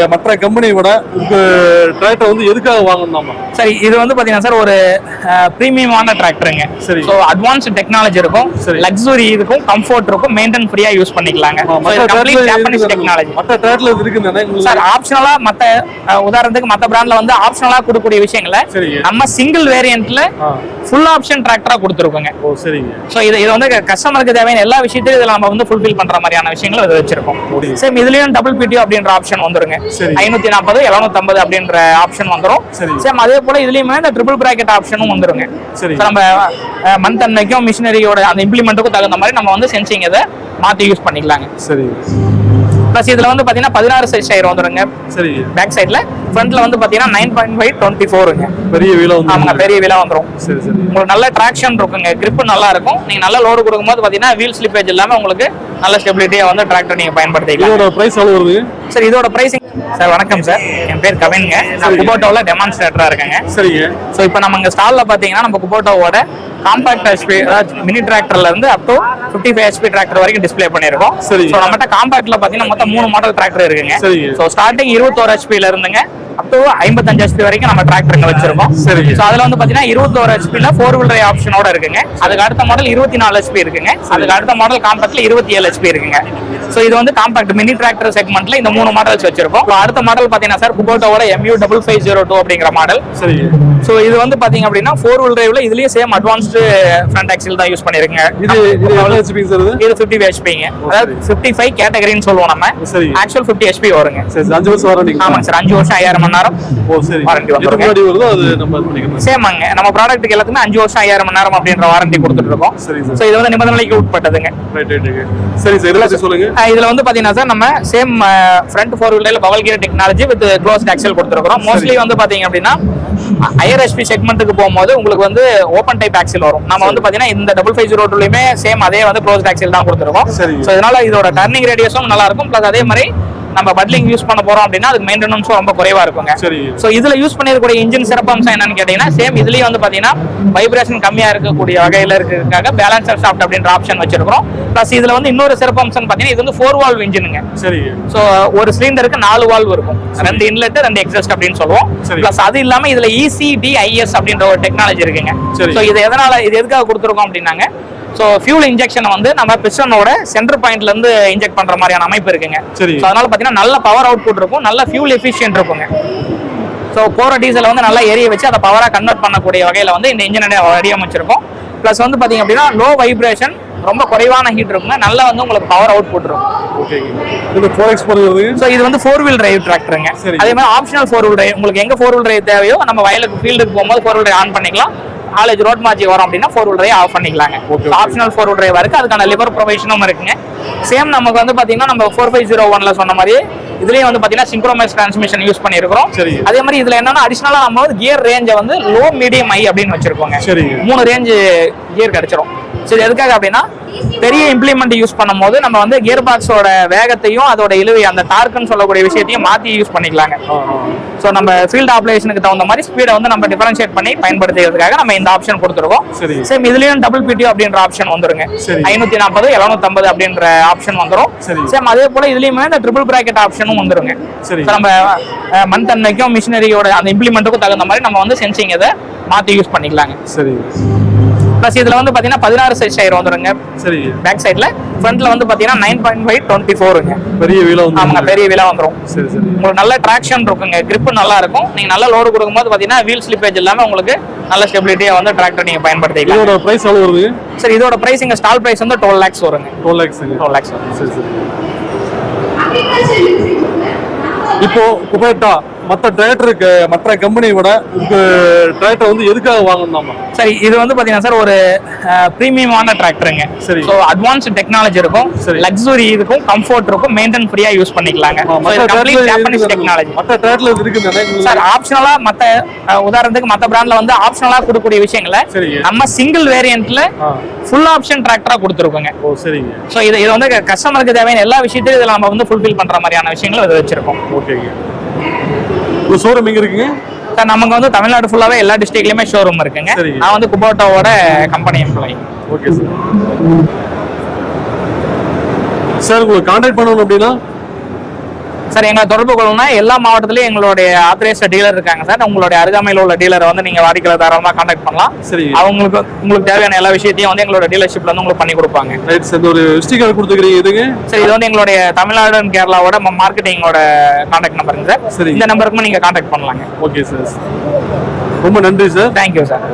மற்ற கம்பெனியை விட உங்க டிராக்டர் வந்து எதுக்காக வாங்கணும்? சரி, இது வந்து பாத்தீங்கன்னா சார் ஒரு பிரீமியமான டிராக்டருங்க. சரி. சோ அட்வான்ஸ்ட் டெக்னாலஜி இருக்கும், லக்ஸுரி இருக்கும், கம்ஃபோர்ட் இருக்கும், மெயின்டெய்ன் ஃப்ரீயா யூஸ் பண்ணிக்கலாங்க. Japanese technology. மற்ற டிராக்டர்ல இருக்குன்னு சார் ஆப்ஷனலா மத்த உதாரணத்துக்கு மத்த பிராண்ட்ல வந்து ஆப்ஷனலா கொடுக்கக்கூடிய விஷயங்களை நம்ம சிங்கிள் வேரியன்ட்ல ஃபுல் ஆப்ஷன் டிராக்டரா கொடுத்துருக்கோங்க. ஓ சரிங்க. சோ இது வந்து கஸ்டமருக்கு தேவையான எல்லா விஷயத்தையும் இதுல நம்ம வந்து ஃபுல்ஃபில் பண்ற மாதிரியான விஷயங்களை இது வச்சிருக்கோம். சேம் இதுலயும் டபுள் பிடிஓ அப்படின்ற ஆப்ஷன் வந்துருங்க. 540 750 அப்படின்ற ஆப்ஷன் வந்துரும். சேம் அதே போல இதுலயுமே இந்த ட்ரிபிள் பிராக்கெட் ஆப்ஷனும் வந்துருங்க. நம்ம மந்த் அன்னைக்கும் மிஷினரியோட அந்த இம்ப்ளிமெண்ட்டுக்கும் தகுந்த மாதிரி நம்ம வந்து சென்சிங் இதை மாத்தி யூஸ் பண்ணிக்கலாங்க. சரி. பிளஸ் இதுல வந்து பாத்தீங்கன்னா 16 சைஸ் டயர் வந்துருங்க. சரி. பேக் சைடுல, ஃப்ரண்ட்ல வந்து பாத்தீங்கன்னா 9.5 24ங்க. பெரிய வீலா வந்து. ஆமாங்க, பெரிய வீலா வந்துரும். சரி சரி. உங்களுக்கு நல்ல டிராக்ஷன் இருக்குங்க, grip நல்லா இருக்கும். நீங்க நல்ல லோடு கொடுக்கும்போது பாத்தீங்கன்னா வீல் ஸ்லிப்பேஜ் இல்லாம உங்களுக்கு நல்ல ஸ்டெபிலிட்டியா வந்து டிராக்டர் நீங்க பயன்படுத்திக்கலாம். இதோட பிரைஸ் எவ்வளவு வருது? சார் இதோட பிரைசிங் சார் வணக்கம் சார், என் பேர் கவின்ங்க. நான் குபோட்டோல டெமான்ஸ்ட்ரேட்டரா இருக்கேங்க. சரிங்க. சோ இப்போ நம்ம இங்க ஸ்டால்ல பாத்தீங்கன்னா நம்ம குபோட்டோவோட காம்பாக்ட் ஹெச்பி மினி டிராக்டர்ல இருந்து அப் டு 55 ஹெச்பி டிராக்டர் வரைக்கும் டிஸ்ப்ளே பண்ணிருக்கோம். சோ நம்மகிட்ட காம்பாக்ட்ல பாத்தீங்கன்னா மொத்தம் 3 மாடல் டிராக்டர் இருக்குங்க. சோ ஸ்டார்டிங் 21 ஹெச்பில இருந்துங்க அப் டு 55 ஹெச்பி வரைக்கும் நம்ம டிராக்டர் வச்சிருக்கோம். சோ அதுல வந்து பாத்தீங்கன்னா 21 ஹெச்பில 4 வீல் டிரைவ் ஆப்ஷனோட இருக்குங்க. அதுக்கு அடுத்த மாடல் 24 ஹெச்பி இருக்குங்க. அதுக்கு அடுத்த மாடல் காம்பாக்ட்ல 27 ஹெச்பி இருக்குங்க. சோ இது வந்து காம்பாக்ட் மினி டிராக்டர் செக்மெண்ட்ல இந்த 3 மாடல்ஸ் வச்சிருக்கோம். அடுத்த மாடல் பாத்தீங்கன்னா சார் குபோட்டோவோட MU5502 அப்படிங்கிற மாடல். சரி. சோ இது வந்து பாத்தீங்க அப்படின்னா 4 வீல் டிரைவ்ல இதுலயே சேம் அட்வான்ஸ்டு ஃப்ரண்ட் ஆக்சில் தான் யூஸ் பண்ணிருக்கீங்க. இது எவ்வளவு ஹெச்பி சார்? இது 50 ஹெச்பிங்க. அதாவது 55 கேட்டகரின்னு சொல்லுவோம் நம்ம. ஆக்சுவல் 50 ஹெச்பி வருங்க. சரி. 5 வருஷம் வாரண்டி. ஆமாங்க சார், 5 வருஷம் 5000 மணி நேரம். ஓ சரி. வாரண்டி வந்துரும். முன்னாடி வருது அது நம்ம பண்ணிக்கலாம். சேமாங்க, நம்ம ப்ராடக்ட்டுக்கு எல்லாத்துக்குமே 5 வருஷம் 5000 மணி நேரம் அப்படின்ற வாரண்டி கொடுத்துட்டு இருக்கோம். சரி. சோ இது வந்து நிபந்தனைக்கு உட்பட்டதுங்க. Right right. சரி சார், இதெல்லாம் சொல்லுங்க. இதுல வந்து பாத்தீங்கன்னா சார் நம்ம சேம் ஃப்ரண்ட் 4 வீலர்ல bevel gear technology with closed axle கொடுத்துருக்கோம். மோஸ்ட்லி வந்து பாத்தீங்க அப்படின்னா ஹையர் ஹெச்பி செக்மெண்ட்டுக்கு போகும்போது உங்களுக்கு வந்து ஓபன் டைப் ஆக்சில் வரும். நம்ம வந்து பாத்தீங்கன்னா இந்த 5502லயுமே சேம் அதே வந்து க்ளோஸ்ட் ஆக்சில் தான் கொடுத்துருக்கோம். சோ இதனால இதோட டர்னிங் ரேடியஸும் நல்லா இருக்கும். பிளஸ் அதே மாதிரி நம்ம பட்லிங் யூஸ் பண்ண போறோம் அப்படின்னா அதுக்கு மெயின்டெனன்ஸும் ரொம்ப குறைவா இருக்குங்க. சோ இதுல யூஸ் பண்ணிருக்கக்கூடிய இன்ஜின் சிறப்பம்சம் என்னன்னு கேட்டீங்கன்னா சேம் இதுலயும் வந்து பாத்தீங்கன்னா வைப்ரேஷன் கம்மியா இருக்கக்கூடிய வகையில இருக்கிறதுக்காக பேலன்சர் ஷாஃப்ட் அப்படின்ற ஆப்ஷன் வச்சிருக்கோம். பிளஸ் இதுல வந்து இன்னொரு சிறப்பம்சம் பாத்தீங்கன்னா இது வந்து 4 வால்வ் இன்ஜினுங்க. சரி. சோ ஒரு சிலிண்டருக்கு 4 வால்வ் இருக்கும், 2 இன்லெட் 2 எக்ஸாஸ்ட் அப்படின்னு சொல்லுவோம். பிளஸ் அது இல்லாம இதுல ECDIS அப்படின்ற ஒரு டெக்னாலஜி இருக்குங்க. சோ இது எதுக்காக கொடுத்துருக்கோம் அப்படின்னாங்க, சோ ஃபியூல் இன்ஜெக்ஷன் வந்து நம்ம பிஸ்டனோட சென்டர் பாயிண்ட்ல இருந்து இன்ஜெக்ட் பண்ற மாதிரியான அமைப்பு இருக்குங்க. சோ அதனால பாத்தீங்கன்னா நல்ல பவர் அவுட்புட் இருக்கும், நல்ல ஃபியூல் எஃபிஷியன்ட் இருக்குங்க. சோ போற டீசலை வந்து நல்லா எரிய வச்சு அதை பவரா கன்வெர்ட் பண்ணக்கூடிய வகையில வந்து இந்த இன்ஜினை வடிவமைச்சிருக்கோம். பிளஸ் வந்து பாத்தீங்க அப்படின்னா லோ வைப்ரேஷன், ரொம்ப குறைவான ஹீட் இருக்குங்க, நல்லா வந்து உங்களுக்கு பவர் அவுட்புட் இருக்கும். ஓகே. இது 4X போறது. சோ இது வந்து 4 வீல் டிரைவ் டிராக்டருங்க. அதே மாதிரி ஆப்ஷனல் 4 வீல் டிரைவ், உங்களுக்கு எங்க 4 வீல் டிரைவ் தேவையோ நம்ம வயலுக்கு ஃபீல்டுக்கு போகும்போது 4 வீல் டிரைவ் ஆன் பண்ணிக்கலாம். காலேஜ் ரோட் மார்ஜி வரும் அப்படின்னா 4 வீல் டிரைவ் ஆஃப் பண்ணிக்கலாங்க. ஆப்ஷனல் 4 வீல் டிரைவ் இருக்கு, அதுக்கான லிவர் ப்ரொவிஷனும் இருக்குங்க. சேம் நமக்கு வந்து பாத்தீங்கன்னா நம்ம 4501ல சொன்ன மாதிரி இதுலயே வந்து பாத்தீங்கன்னா சிங்க்ரோமைஸ் டிரான்ஸ்மிஷன் யூஸ் பண்ணிருக்கோம். அதே மாதிரி இதுல என்னன்னா அடிஷனலா நம்ம வந்து கியர் ரேஞ்சை வந்து லோ மீடியம் ஹை அப்படின்னு வச்சிருக்கோங்க. 3 ரேஞ்ச் கியர் கிடைச்சிரும். சரி, எதுக்காக அப்படின்னா பெரிய இம்ப்ளிமெண்ட் யூஸ் பண்ணும்போது நம்ம வந்து கியர் பாக்ஸோட வேகத்தையும் அதோட இழுவை அந்த டார்க்குன்னு சொல்லக்கூடிய விஷயத்தையும் மாத்தி யூஸ் பண்ணிக்கலாங்க. சோ நம்ம ஃபீல்ட் ஆப்ரேஷனுக்கு தகுந்த மாதிரி ஸ்பீடை வந்து நம்ம டிஃபரன்ஷியேட் பண்ணி பயன்படுத்துறதுக்காக நம்ம இந்த ஆப்ஷன் கொடுத்துருக்கோம். சேம் இதுலயும் டபுள் பிடிஓ அப்படின்ற ஆப்ஷன் வந்துருங்க. 540 750 அப்படின்ற ஆப்ஷன் வந்துரும். சேம் அதே போல இதுலயுமே இந்த ட்ரிபிள் பிராக்கெட் ஆப்ஷனும் வந்துருங்க. நம்ம மந்த் அன்னைக்கும் மிஷினரியோட அந்த இம்ப்ளிமெண்ட்டுக்கும் தகுந்த மாதிரி நம்ம வந்து சென்சிங் இதை மாத்தி யூஸ் பண்ணிக்கலாங்க. சரி. பிளஸ் இதுல வந்து பாத்தீங்கன்னா 16 சைஸ் டயர் வந்துருங்க. சரி. பேக் சைடுல, ஃப்ரண்ட்ல வந்து பாத்தீங்கன்னா 9.5 24ங்க. பெரிய வீலா வந்து. ஆமாங்க, பெரிய வீலா வந்துரும். சரி சரி. உங்களுக்கு நல்ல டிராக்ஷன் இருக்குங்க, grip நல்லா இருக்கும். நீங்க நல்ல லோடு கொடுக்கும்போது பாத்தீங்கன்னா வீல் ஸ்லிப்பேஜ் இல்லாம உங்களுக்கு நல்ல ஸ்டெபிலிட்டியா வந்து டிராக்டர் நீங்க பயன்படுத்திக்கலாம். இதோட பிரைஸ் எவ்வளவு வருது? சரி, இதோட பிரைஸ் இங்க ஸ்டால் பிரைஸ் வந்து 12 lakhs வருங்க. 12 lakhs. 12 lakhs. சரி சரி. இப்போ குபேட்டா மற்ற டிராக்டருக்கு மற்ற கம்பெனியை விட உங்க டிராக்டர் வந்து எதுக்காக வாங்கணும்? சரி, இது வந்து பாத்தீங்கன்னா சார் ஒரு பிரீமியமான டிராக்டருங்க. சரி. சோ அட்வான்ஸ்ட் டெக்னாலஜி இருக்கும், லக்ஸுரி இருக்கும், கம்ஃபோர்ட் இருக்கும், மெயின்டெய்ன் ஃப்ரீயா யூஸ் பண்ணிக்கலாங்க. Japanese technology. மற்ற டிராக்டர்ல இருக்குன்னு சார் ஆப்ஷனலா மத்த உதாரணத்துக்கு மத்த பிராண்ட்ல வந்து ஆப்ஷனலா கொடுக்கக்கூடிய விஷயங்களை நம்ம சிங்கிள் வேரியன்ட்ல ஃபுல் ஆப்ஷன் டிராக்டரா கொடுத்துருக்கோங்க. ஓ சரிங்க. சோ இது வந்து கஸ்டமருக்கு தேவையான எல்லா விஷயத்தையும் இதுல நம்ம வந்து ஃபுல்ஃபில் பண்ற மாதிரியான விஷயங்களை இது வச்சிருக்கோம். ஓகேங்க. இந்த ஷோரூம் எங்க இருக்குங்க சார்? நமக்கு வந்து தமிழ்நாடு ஃபுல்லாவே எல்லா டிஸ்ட்ரிக்ட்லயுமே ஷோரூம் இருக்குங்க. நான் வந்து குபோட்டோவோட company employee. Okay sir. Sir உங்களுக்கு கான்டாக்ட் பண்ணணும் அப்படின்னா சார் எங்களை தொடர்பு கொள்ளணும்னா எல்லா மாவட்டத்திலயும் எங்களுடைய ஆத்தரைஸ்ட் டீலர் இருக்காங்க சார். உங்களுடைய அருகாமையில் உள்ள டீலரை வந்து நீங்க வாடிக்கையாளர் தாராளமா கான்டாக்ட் பண்ணலாம். சரி. உங்களுக்கு தேவையான எல்லா விஷயத்தையும் வந்து எங்களோட டீலர்ஷிப்ல வந்து உங்களுக்கு பண்ணி கொடுப்பாங்க. Right sir. ஒரு ஸ்டிக்கர் கொடுத்துக்கிறீங்க இதுங்க. சார் இது வந்து எங்களுடைய தமிழ்நாடு அண்ட் கேரளாவோட மார்க்கெட்டிங்கோட கான்டாக்ட் நம்பருங்க சார். சரி. இந்த நம்பருக்கும் நீங்க கான்டாக்ட் பண்ணலாங்க. Okay sir. ரொம்ப நன்றி சார். Thank you sir.